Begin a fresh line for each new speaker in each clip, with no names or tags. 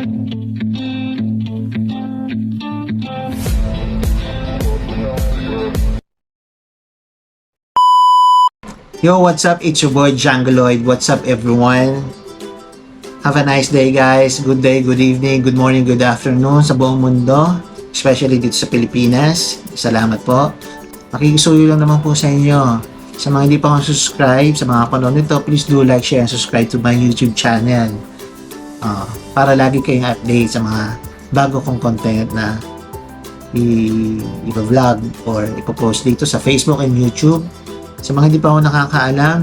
Yo, what's up? It's your boy Jangoloid. What's up, everyone? Have a nice day, guys. Good day, good evening, good morning, good afternoon sa buong mundo, especially dito sa Pilipinas. Salamat po. Makikisuyo lang naman po sa inyo. Sa mga hindi pa subscribe, sa mga panood nito, please do like, share, and subscribe to my YouTube channel. Para lagi kayong update sa mga bago kong content na i-vlog or ipopost dito sa Facebook and YouTube. Sa mga hindi pa ako nakakaalam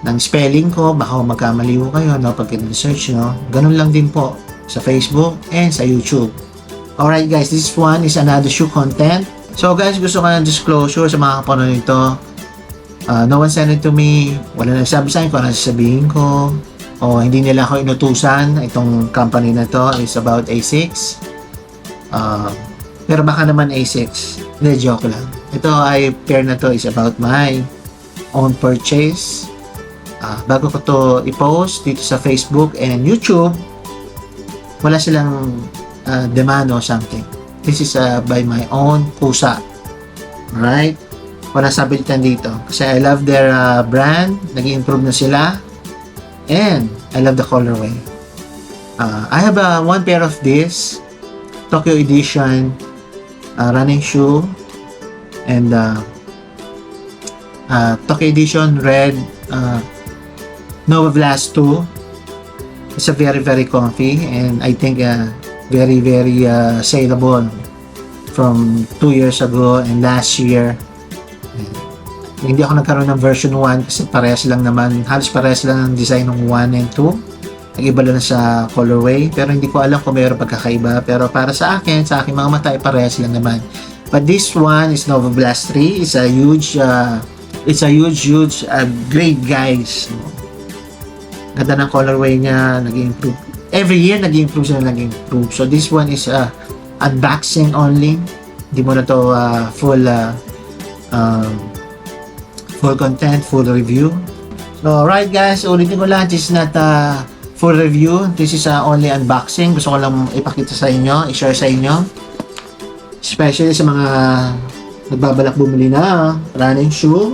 ng spelling ko, baka magkamali ko kayo pag i-search nyo. Ganun lang din po sa Facebook and sa YouTube. Alright guys, this one is another shoe content. So guys, gusto ko ng disclosure sa mga kapanood nito. No one sent it to me. Wala nagsabi sa akin kung ano sasabihin ko. O hindi nila ako inutusan. Itong company na to is about A6. Pero baka naman A6. Hindi, joke lang. Ito ay pair na to is about my own purchase. Bago ko to i-post dito sa Facebook and YouTube, wala silang demand or something. This is by my own pusa. Alright? Wala sabilitan dito. Kasi I love their brand. Nag-improve na sila. And I love the colorway. I have one pair of this Tokyo edition running shoe. And Tokyo edition red Nova Blast 2. It's a very comfy and I think very saleable from 2 years ago and last year. Hindi ako nagkaroon ng version 1 kasi parehas lang naman, halos parehas lang ang design ng 1 and 2. Nag-iba lang sa colorway pero hindi ko alam kung mayroon pagkakaiba, pero para sa akin, sa aking mga mata ay parehas lang naman. But this one is Nova Blast 3. It's a huge grade, guys. Ganda ng colorway niya, nag-improve. Every year nag-improve sila, nag-improve. So this one is unboxing only. Hindi mo na to full content, full review. So right guys, ulitin ko lang, this is not full review. This is only unboxing. Gusto ko lang ipakita sa inyo, i-share sa inyo. Especially sa mga nagbabalak bumili na running shoe.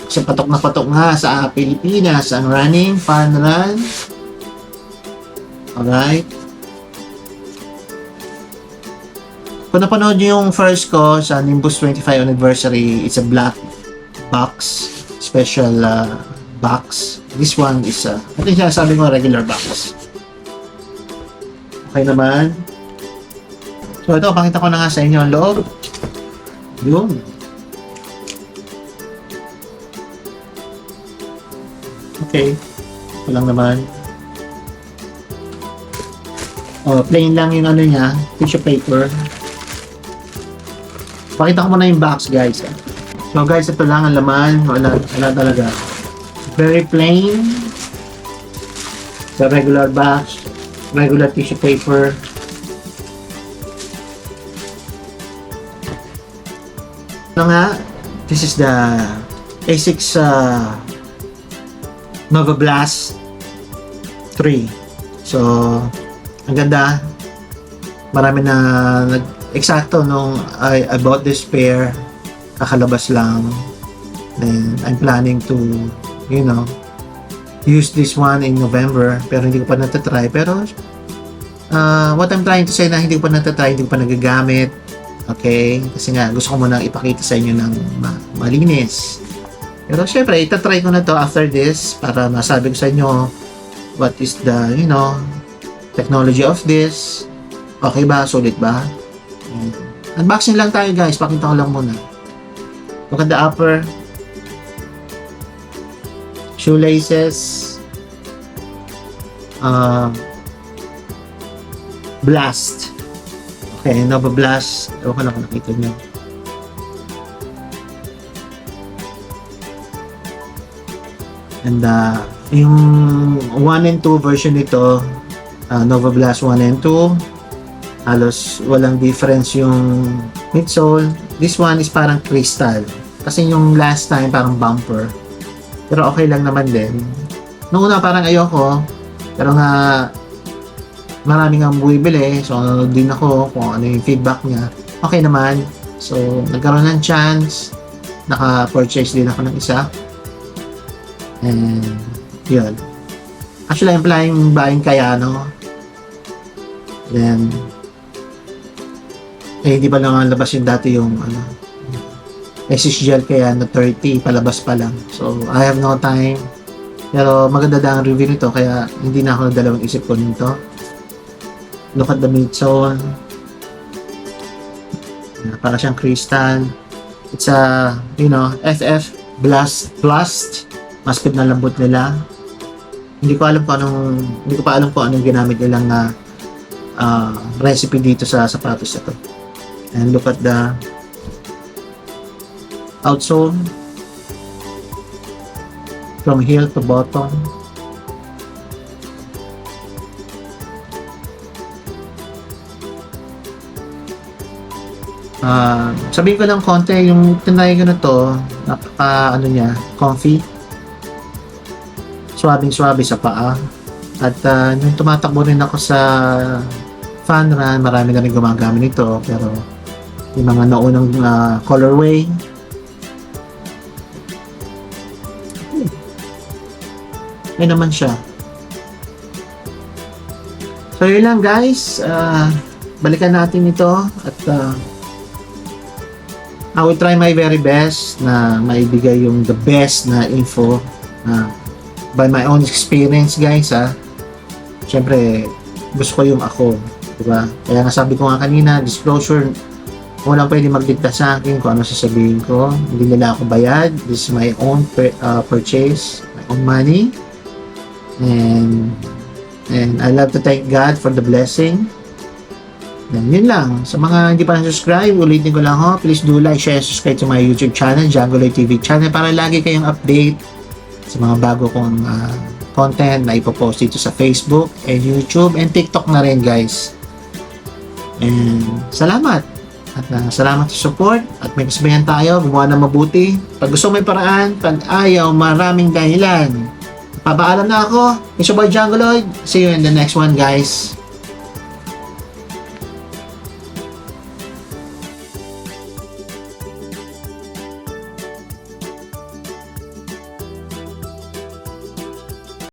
Kasi patok na patok nga sa Pilipinas ang running, fun run. Alright. Kung napanood nyo yung first ko sa Nimbus 25 anniversary, it's a black box, special box. This one is ito yung sinasabi ko, regular box. Okay naman. So ito, pakita ko na nga sa inyo ang loob. Yun. Okay. Ito lang naman. Plain lang yung ano niya, tissue paper. Pakita ko muna yung box, guys. So guys, ito lang ang laman. Wala talaga. Very plain. It's a regular box. Regular tissue paper. This is the A6 Nova Blast 3. So, ang ganda. Marami na eksakto nung I bought this pair, kakalabas lang. Then, I'm planning to, use this one in November. Pero hindi ko pa natatry. Pero, what I'm trying to say na hindi ko pa natatry, hindi ko pa nagagamit. Okay? Kasi nga, gusto ko muna ipakita sa inyo ng malinis. Pero syempre, itatry ko na to after this para masabi ko sa inyo what is the, technology of this. Okay ba? Sulit ba? Unboxing lang tayo, guys. Pakita ko lang muna. Look at the upper. Shoelaces. Blast. Okay, Nova Blast. Ewan ko lang kung nakita nyo. And yung 1 and 2 version nito, Nova Blast 1 and 2, halos walang difference yung midsole. This one is parang crystal. Kasi yung last time parang bumper. Pero okay lang naman din. Noong una parang ayoko. Pero nga maraming ang bumibili. So, nanonood din ako kung ano yung feedback niya. Okay naman. So, nagkaroon ng chance. Naka-purchase din ako ng isa. And, yun. Actually, I'm planning buying Kayano. Then, hindi pa lang labas yung dati yung, SSGL Kayano 30, palabas pa lang. So, I have no time. Pero, maganda ang review nito, kaya hindi na ako nagdalawang isip ko nito. Look at the midsole. Para siyang crystal. It's a, FF Blast. Mas na lambot nila. Hindi ko pa alam kung anong ginamit nilang recipe dito sa sapatos na to. And look at the outsole. From heel to bottom. Sabihin ko lang konti, yung tinry ko na to, napaka niya, comfy. Swabing-swabe sa paa. At nung tumatakbo rin ako sa fun run, marami na rin gumagamit nito. Pero yung mga naunang colorway, yun naman siya. So yun lang guys, balikan natin ito at I will try my very best na maibigay yung the best na info by my own experience guys Siyempre, gusto ko yung ako, diba? Kaya nga sabi ko nga kanina, disclosure, walang pwede magdikta sa akin kung ano sasabihin ko. Hindi nila ako bayad. This is my own purchase, my own money. And I love to thank God for the blessing. And yun lang. Sa mga hindi pa na-subscribe, ulitin ko lang please do like, share, subscribe to my YouTube channel, Jangoloy TV channel, para lagi kayong update sa mga bago kong content na ipopost dito sa Facebook and YouTube and TikTok na rin guys. And salamat. At salamat sa support at may kasabayan tayo, gumawa na mabuti. Pag gusto may paraan, pag ayaw, maraming dahilan. Papaalam na ako. It's your boy Jangoloy. See you in the next one guys.